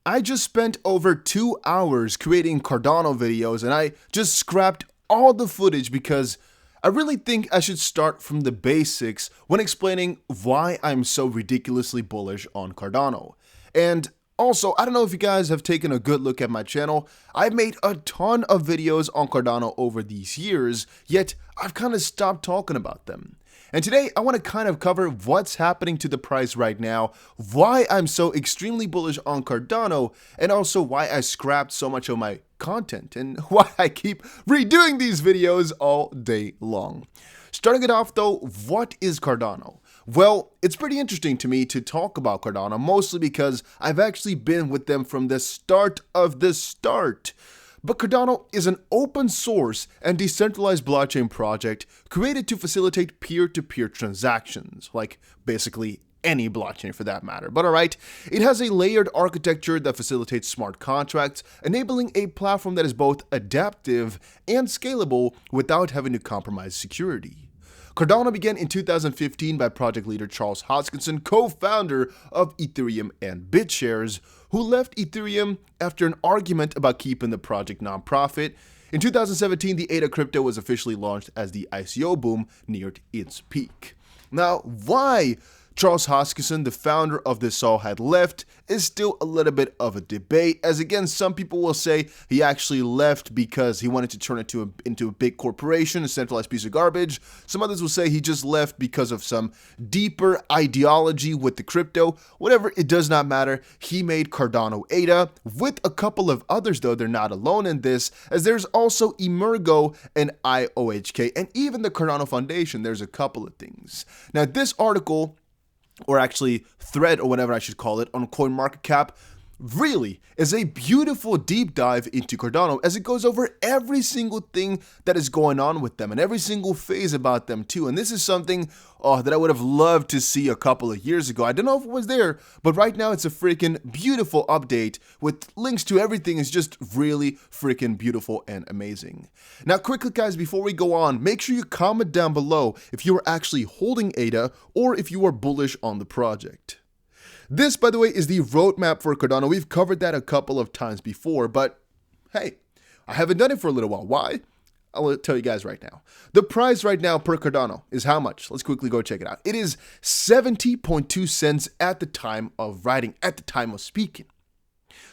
I just spent over 2 hours creating Cardano videos and I just scrapped all the footage because I really think I should start from the basics when explaining why I'm so ridiculously bullish on Cardano. And also, I don't know if you guys have taken a good look at my channel. I've made a ton of videos on Cardano over these years, yet I've kind of stopped talking about them. And today, I want to kind of cover what's happening to the price right now, why I'm so extremely bullish on Cardano, and also why I scrapped so much of my content, and why I keep redoing these videos all day long. Starting it off though, what is Cardano? Well, it's pretty interesting to me to talk about Cardano, mostly because I've actually been with them from the start of the start. But Cardano is an open source and decentralized blockchain project created to facilitate peer-to-peer transactions, like basically any blockchain for that matter. But alright, it has a layered architecture that facilitates smart contracts, enabling a platform that is both adaptive and scalable without having to compromise security. Cardano began in 2015 by project leader Charles Hoskinson, co-founder of Ethereum and BitShares, who left Ethereum after an argument about keeping the project nonprofit. In 2017, the ADA crypto was officially launched as the ICO boom neared its peak. Now, why Charles Hoskinson, the founder of this all, had left is still a little bit of a debate, as again, some people will say he actually left because he wanted to turn it into a big corporation, a centralized piece of garbage. Some others will say he just left because of some deeper ideology with the crypto. Whatever, it does not matter. He made Cardano ADA. With a couple of others, though, they're not alone in this, as there's also Emergo and IOHK, and even the Cardano Foundation. There's a couple of things. Now, this article, or actually thread, or whatever I should call it, on CoinMarketCap, really is a beautiful deep dive into Cardano, as it goes over every single thing that is going on with them and every single phase about them too. And this is something that I would have loved to see a couple of years ago. I don't know if it was there, but right now it's a freaking beautiful update with links to everything. Is just really freaking beautiful and amazing. Now quickly guys, before we go on, make sure you comment down below if you are actually holding ADA or if you are bullish on the project. This, by the way, is the roadmap for Cardano. We've covered that a couple of times before, but hey, I haven't done it for a little while. Why? I'll tell you guys right now. The price right now per Cardano is how much? Let's quickly go check it out. It is 70.2 cents at the time of writing, at the time of speaking.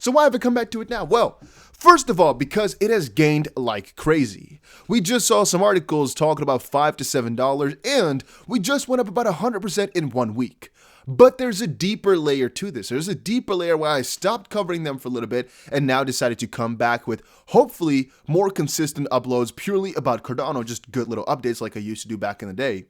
So why have I come back to it now? Well, first of all, because it has gained like crazy. We just saw some articles talking about $5 to $7, and we just went up about 100% in 1 week. But there's a deeper layer to this. There's a deeper layer where I stopped covering them for a little bit and now decided to come back with hopefully more consistent uploads purely about Cardano, just good little updates like I used to do back in the day.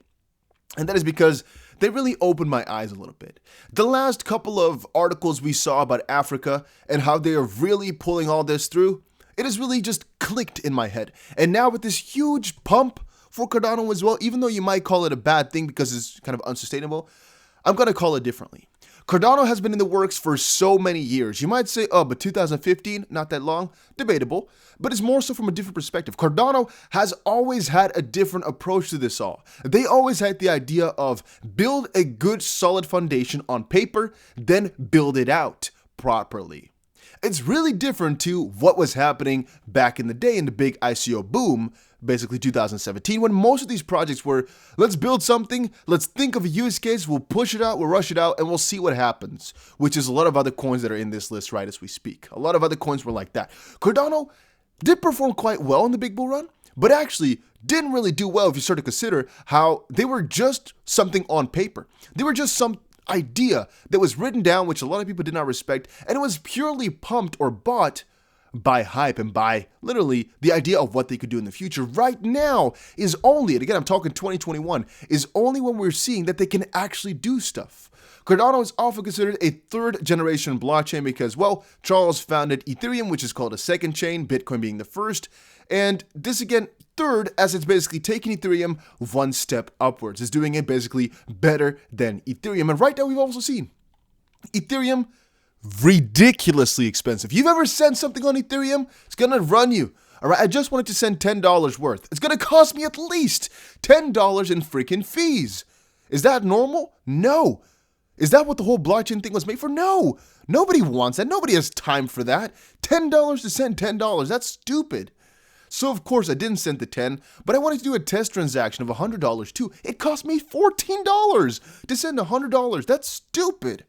And that is because they really opened my eyes a little bit. The last couple of articles we saw about Africa and how they are really pulling all this through, it has really just clicked in my head. And now with this huge pump for Cardano as well, even though you might call it a bad thing because it's kind of unsustainable, I'm going to call it differently. Cardano has been in the works for so many years. You might say, oh, but 2015, not that long, debatable, but it's more so from a different perspective. Cardano has always had a different approach to this all. They always had the idea of build a good solid foundation on paper, then build it out properly. It's really different to what was happening back in the day in the big ICO boom, basically 2017, when most of these projects were, let's build something, let's think of a use case, we'll push it out, we'll rush it out, and we'll see what happens, which is a lot of other coins that are in this list right as we speak. A lot of other coins were like that. Cardano did perform quite well in the big bull run, but actually didn't really do well if you start to consider how they were just something on paper. They were just some idea that was written down, which a lot of people did not respect, and it was purely pumped or bought by hype and by literally the idea of what they could do in the future. Right now is only, and again I'm talking 2021, is only when we're seeing that they can actually do stuff. Cardano is often considered a third generation blockchain because, well, Charles founded Ethereum, which is called a second chain, Bitcoin being the first, and this again, third, as it's basically taking Ethereum one step upwards. It's doing it basically better than Ethereum. And right now we've also seen Ethereum ridiculously expensive. You've ever sent something on Ethereum? It's gonna run you. All right, I just wanted to send $10 worth. It's gonna cost me at least $10 in freaking fees. Is that normal? No. Is that what the whole blockchain thing was made for? No, nobody wants that. Nobody has time for that. $10 to send $10. That's stupid. So of course I didn't send the 10, but I wanted to do a test transaction of $100 too. It cost me $14 to send $100. That's stupid.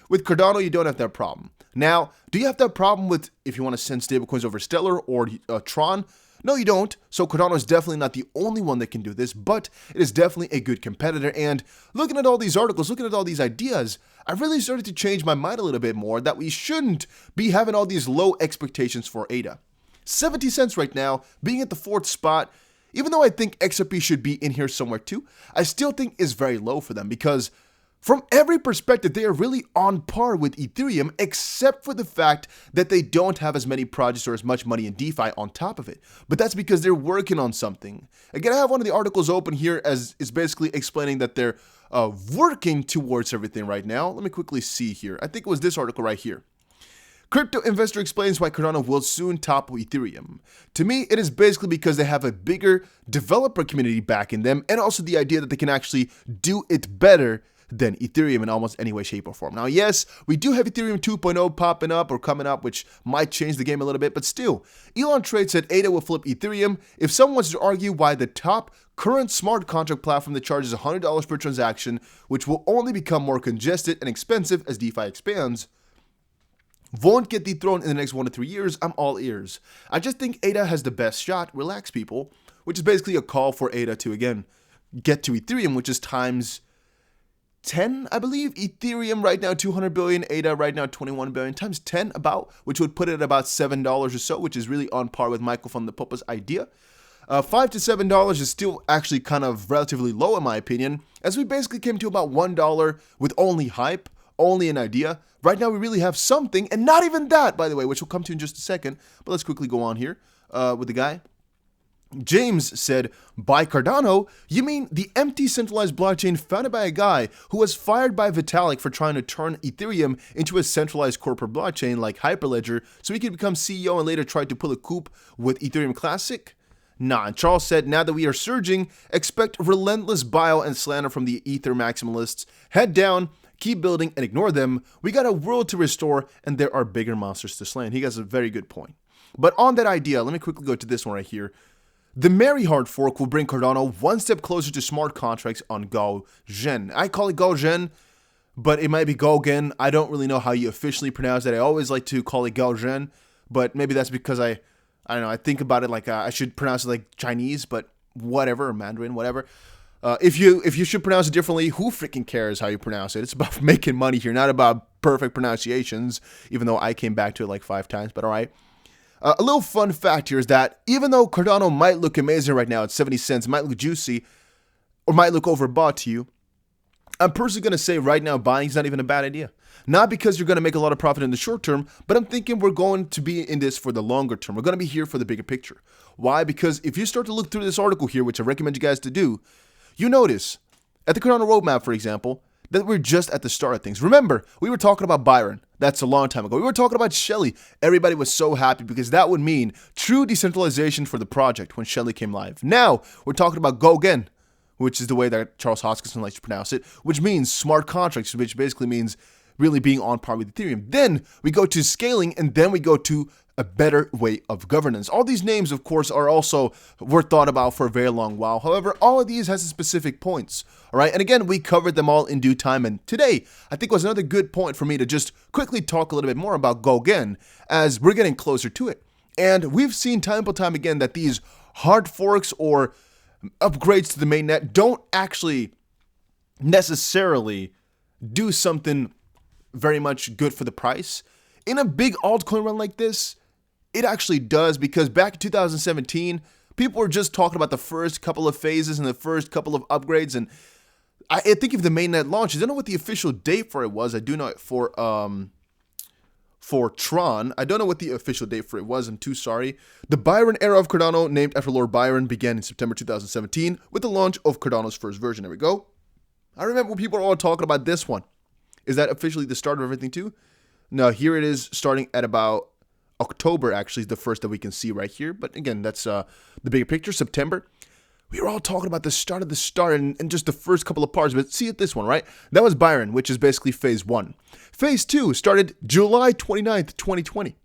With Cardano, you don't have that problem. Now, do you have that problem with if you want to send stablecoins over Stellar or Tron? No, you don't. So Cardano is definitely not the only one that can do this, but it is definitely a good competitor. And looking at all these articles, looking at all these ideas, I really started to change my mind a little bit more that we shouldn't be having all these low expectations for ADA. 70 cents right now, being at the 4th spot, even though I think XRP should be in here somewhere too, I still think is very low for them because from every perspective, they are really on par with Ethereum, except for the fact that they don't have as many projects or as much money in DeFi on top of it. But that's because they're working on something. Again, I have one of the articles open here as is basically explaining that they're working towards everything right now. Let me quickly see here. I think it was this article right here. Crypto investor explains why Cardano will soon topple Ethereum. To me, it is basically because they have a bigger developer community backing them, and also the idea that they can actually do it better than Ethereum in almost any way, shape, or form. Now, yes, we do have Ethereum 2.0 popping up or coming up, which might change the game a little bit, but still, Elon Trade said ADA will flip Ethereum. If someone wants to argue why the top current smart contract platform that charges $100 per transaction, which will only become more congested and expensive as DeFi expands, won't get dethroned in the next 1 to 3 years, I'm all ears. I just think ADA has the best shot, relax people, which is basically a call for ADA to, again, get to Ethereum, which is times 10, I believe. Ethereum right now, 200 billion, ADA right now, 21 billion, times 10 about, which would put it at about $7 or so, which is really on par with Michael from the Popa's idea. $5 to $7 is still actually kind of relatively low in my opinion, as we basically came to about $1 with only hype, only an idea. Right now we really have something, and not even that, by the way, which we'll come to in just a second, but let's quickly go on here with the guy. James said, by Cardano, you mean the empty centralized blockchain founded by a guy who was fired by Vitalik for trying to turn Ethereum into a centralized corporate blockchain like Hyperledger so he could become CEO and later tried to pull a coup with Ethereum Classic? Nah, and Charles said, now that we are surging, expect relentless bile and slander from the Ether maximalists. Head down, keep building, and ignore them. We got a world to restore, and there are bigger monsters to slay. And he has a very good point. But on that idea, let me quickly go to this one right here. The Merry hard fork will bring Cardano one step closer to smart contracts on GoGen. I call it GoGen, but it might be GoGen. I don't really know how you officially pronounce it. I always like to call it GoGen, but maybe that's because I don't know, I think about it like I should pronounce it like Chinese, but whatever, or Mandarin, whatever. If you should pronounce it differently, who freaking cares how you pronounce it? It's about making money here, not about perfect pronunciations, even though I came back to it like 5 times, but all right. A little fun fact here is that even though Cardano might look amazing right now at 70 cents, might look juicy, or might look overbought to you, I'm personally going to say right now buying is not even a bad idea. Not because you're going to make a lot of profit in the short term, but I'm thinking we're going to be in this for the longer term. We're going to be here for the bigger picture. Why? Because if you start to look through this article here, which I recommend you guys to do, you notice at the Cardano roadmap, for example, that we're just at the start of things. Remember, we were talking about Byron. That's a long time ago. We were talking about Shelley. Everybody was so happy because that would mean true decentralization for the project when Shelley came live. Now, we're talking about GoGen, which is the way that Charles Hoskinson likes to pronounce it, which means smart contracts, which basically means really being on par with Ethereum. Then we go to scaling, and then we go to a better way of governance. All these names, of course, are also were thought about for a very long while. However, all of these has specific points. All right, and again, we covered them all in due time. And today, I think was another good point for me to just quickly talk a little bit more about GoGen as we're getting closer to it. And we've seen time and time again that these hard forks or upgrades to the mainnet don't actually necessarily do something very much good for the price. In a big altcoin run like this, it actually does, because back in 2017, people were just talking about the first couple of phases and the first couple of upgrades. And I think if the mainnet launches, I don't know what the official date for it was. I do know it for Tron. I don't know what the official date for it was. I'm too sorry. The Byron era of Cardano, named after Lord Byron, began in September 2017 with the launch of Cardano's first version. There we go. I remember when people were all talking about this one. Is that officially the start of everything too? No, here it is starting at about October, actually, is the first that we can see right here. But again, that's the bigger picture, September. we were all talking about the start of the start and just the first couple of parts, but see at this one, right? That was Byron, which is basically phase 1. Phase 2 started July 29th, 2020.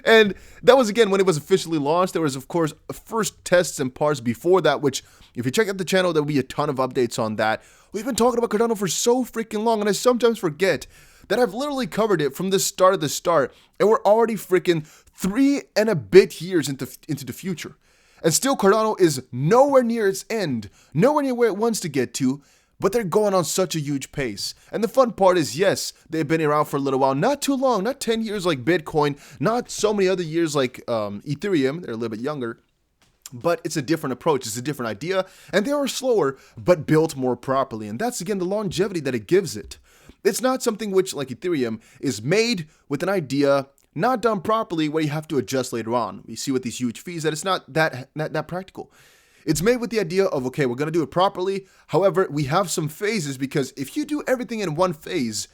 And that was, again, when it was officially launched. There was, of course, first tests and parts before that, which, if you check out the channel, there'll be a ton of updates on that. We've been talking about Cardano for so freaking long, and I sometimes forget that I've literally covered it from the start of the start, and we're already freaking 3 and a bit years into the future. And still, Cardano is nowhere near its end, nowhere near where it wants to get to, but they're going on such a huge pace. And the fun part is, yes, they've been around for a little while, not too long, not 10 years like Bitcoin, not so many other years like Ethereum, they're a little bit younger, but it's a different approach, it's a different idea, and they are slower, but built more properly. And that's, again, the longevity that it gives it. It's not something which, like Ethereum, is made with an idea, not done properly, where you have to adjust later on. We see with these huge fees that it's not that practical. It's made with the idea of, okay, we're going to do it properly. However, we have some phases, because if you do everything in one phase,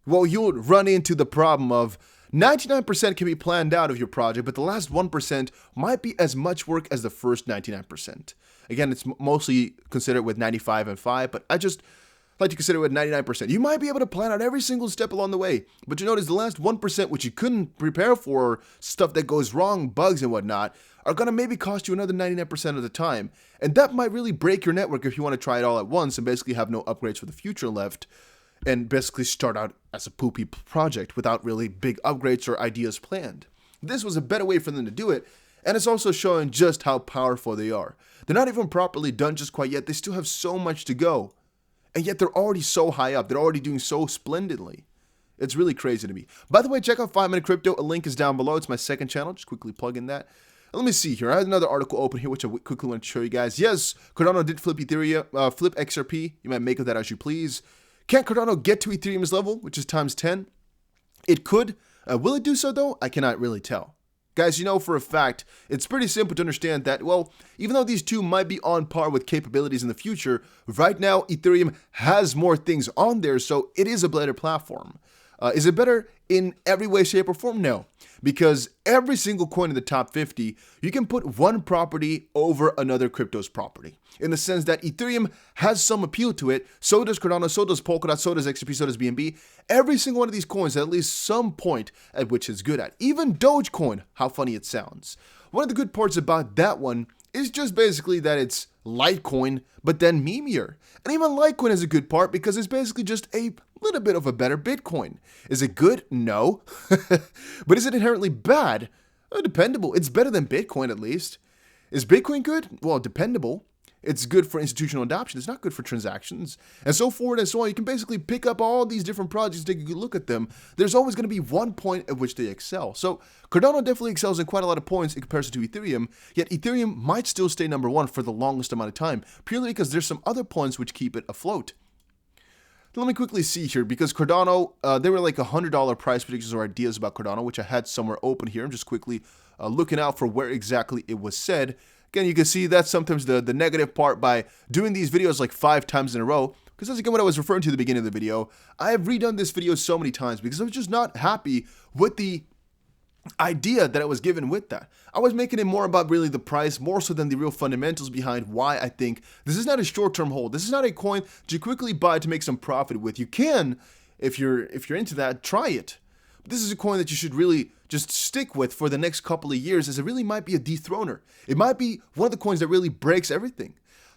well, you'll run into the problem of 99% can be planned out of your project, but the last 1% might be as much work as the first 99%. Again, it's mostly considered with 95 and 5, but I just like to consider it with 99%. You might be able to plan out every single step along the way, but you notice the last 1%, which you couldn't prepare for, stuff that goes wrong, bugs and whatnot, are going to maybe cost you another 99% of the time. And that might really break your network if you want to try it all at once and basically have no upgrades for the future left, and basically start out as a poopy project without really big upgrades or ideas planned. This was a better way for them to do it, and it's also showing just how powerful they are. They're not even properly done just quite yet. They still have so much to go. And yet they're already so high up. They're already doing so splendidly. It's really crazy to me. By the way, check out 5 Minute Crypto. A link is down below. It's my second channel. Just quickly plug in that. And let me see here. I had another article open here, which I quickly want to show you guys. Yes, Cardano did flip Ethereum, flip XRP. You might make of that as you please. Can't Cardano get to Ethereum's level, which is times 10? It could. Will it do so, though? I cannot really tell. Guys, you know for a fact, it's pretty simple to understand that, well, even though these two might be on par with capabilities in the future, right now Ethereum has more things on there, so it is a better platform. Is it better in every way, shape, or form? No, because every single coin in the top 50, you can put one property over another crypto's property. In the sense that Ethereum has some appeal to it, so does Cardano, so does Polkadot, so does XRP, so does BNB. Every single one of these coins has at least some point at which it's good at. Even Dogecoin, how funny it sounds. One of the good parts about that one is just basically that it's Litecoin, but then memeier. And even Litecoin is a good part because it's basically just a little bit of a better Bitcoin. Is it good? No. But is it inherently bad? Dependable. It's better than Bitcoin at least. Is Bitcoin good? Well, dependable. It's good for institutional adoption. It's not good for transactions, and so forth and so on. You can basically pick up all these different projects, take a good look at them. There's always going to be one point at which they excel. So Cardano definitely excels in quite a lot of points in comparison to Ethereum, yet Ethereum might still stay number one for the longest amount of time, purely because there's some other points which keep it afloat. Let me quickly see here, because Cardano, there were like $100 price predictions or ideas about Cardano, which I had somewhere open here. I'm just quickly looking out for where exactly it was said. Again, you can see that's sometimes the negative part by doing these videos like 5 times in a row, because that's again what I was referring to at the beginning of the video. I have redone this video so many times because I was just not happy with the idea that I was given with that. I was making it more about really the price, more so than the real fundamentals behind why I think this is not a short-term hold. This is not a coin that you quickly buy to make some profit with. You can, if you're into that, try it. But this is a coin that you should really just stick with for the next couple of years, as it really might be a dethroner. It might be one of the coins that really breaks everything.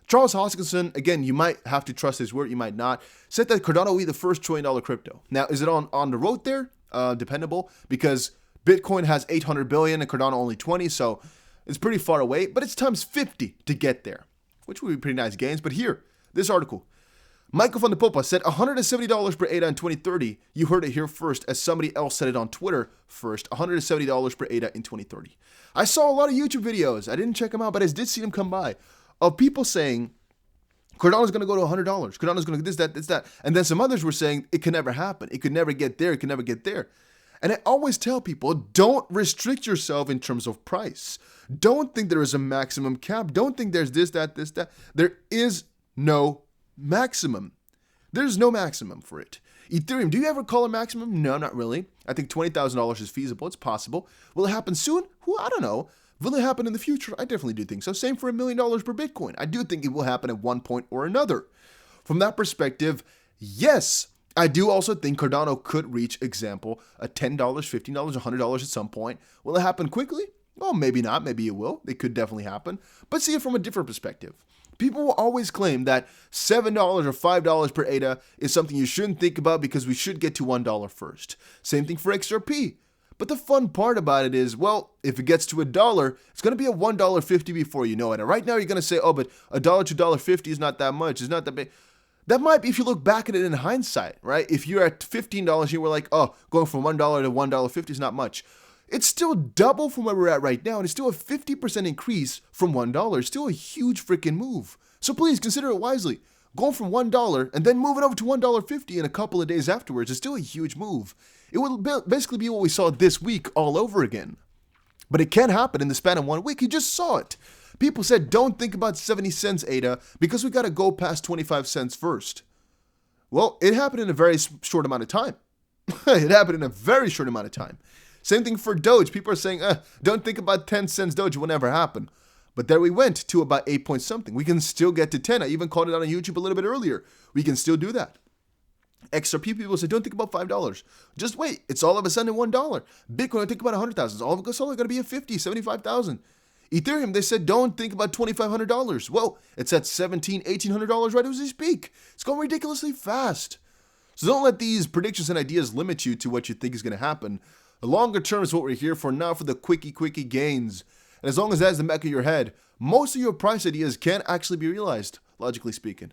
Charles Hoskinson, again, you might have to trust his word, you might not, said that Cardano will be the first $1 trillion crypto. Now, is it on the road there? Dependable, because Bitcoin has 800 billion and Cardano only 20, so it's pretty far away, but it's times 50 to get there, which would be pretty nice gains. But here, this article, Michael van der Popa said $170 per ADA in 2030. You heard it here first, as somebody else said it on Twitter first, $170 per ADA in 2030. I saw a lot of YouTube videos. I didn't check them out, but I did see them come by, of people saying Cardano's going to go to $100. Cardano's going to do this, that. And then some others were saying it can never happen. It could never get there. It could never get there. And I always tell people, don't restrict yourself in terms of price. Don't think there is a maximum cap. Don't think there's this, that. There is no maximum. There's no maximum for it. Ethereum, do you ever call a maximum? No, not really. I think $20,000 is feasible. It's possible. Will it happen soon? Well, I don't know. Will it happen in the future? I definitely do think so. Same for $1 million per Bitcoin. I do think it will happen at one point or another. From that perspective, yes, I do also think Cardano could reach, example, a $10, $15, $100 at some point. Will it happen quickly? Well, maybe not. Maybe it will. It could definitely happen. But see it from a different perspective. People will always claim that $7 or $5 per ADA is something you shouldn't think about because we should get to $1 first. Same thing for XRP. But the fun part about it is, well, if it gets to $1, it's going to be a $1.50 before you know it. And right now you're going to say, oh, but $1 to $1.50 is not that much. It's not that big. That might be if you look back at it in hindsight, right? If you're at $15, you were like, oh, going from $1 to $1.50 is not much. It's still double from where we're at right now, and it's still a 50% increase from $1. It's still a huge freaking move. So please consider it wisely. Going from $1 and then moving over to $1.50 in a couple of days afterwards is still a huge move. It will basically be what we saw this week all over again. But it can happen in the span of 1 week. You just saw it. People said, don't think about 70 cents ADA because we got to go past 25 cents first. Well, it happened in a very short amount of time. It happened in a very short amount of time. Same thing for Doge. People are saying, don't think about 10 cents Doge. It will never happen. But there we went to about 8 point something. We can still get to 10. I even called it out on YouTube a little bit earlier. We can still do that. XRP people say, don't think about $5. Just wait. It's all of a sudden $1. Bitcoin, I think about 100,000. All of it's only going to be at 50, 75,000. Ethereum, they said, don't think about $2,500. Well, it's at $1,700, $1,800 right as we speak. It's going ridiculously fast. So don't let these predictions and ideas limit you to what you think is going to happen. The longer term is what we're here for, not for the quickie gains. And as long as that's the back of your head, most of your price ideas can actually be realized, logically speaking.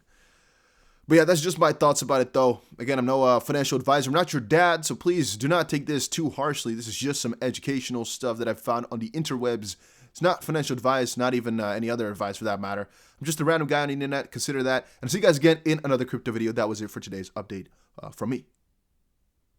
But yeah, that's just my thoughts about it, though. Again, I'm no financial advisor. I'm not your dad, so please do not take this too harshly. This is just some educational stuff that I've found on the interwebs. It's not financial advice, not even any other advice for that matter. I'm just a random guy on the internet. Consider that. And see you guys again in another crypto video. That was it for today's update from me.